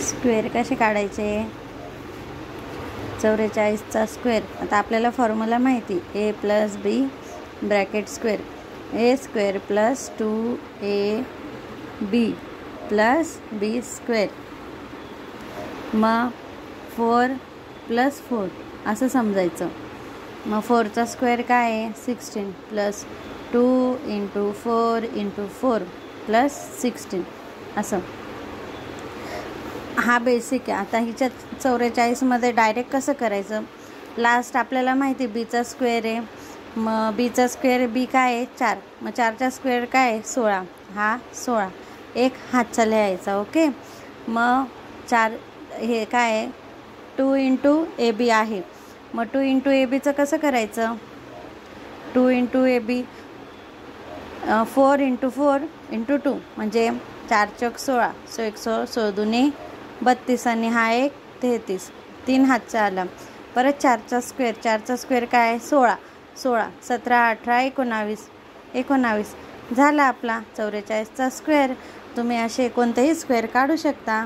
Square कसे काढायचे? 44चा square. आता आपल्याला फॉर्म्युला माहिती, ए प्लस बी ब्रॅकेट स्क्वेअर, ए स्क्वेअर प्लस 2ab प्लस बी स्क्वेअर. मग 4 प्लस 4 असं समजायचं. मग 4चा स्क्वेअर काय आहे? 16 प्लस 2 इंटू 4 इंटू 4 प्लस 16 असं. हा बेसिक आहे. आता हिच्या 44मध्ये डायरेक्ट कसं करायचं? लास्ट आपल्याला माहिती बीचा स्क्वेअर आहे. मग बीचा स्क्वेअर बी काय आहे? 4. मग 4चा स्क्वेअर काय आहे? 16. हा 16 एक हातचा लिहायचा. ओके. मग 4 हे काय आहे? 2 इंटू ए बी आहे. मग 2 इंटू ए बीचं कसं करायचं? 2 into A B 4 into 4 into 2 म्हणजे 4 चौक 16. 16 दुने 32 आणि हा एक 33. 3 हातचा आला. परत 4चा स्क्वेअर. 4चा स्क्वेअर काय आहे? 16. 16 17 18 19 19 झाला आपला 44चा स्क्वेअर. तुम्ही असे कोणतेही स्क्वेअर काढू शकता.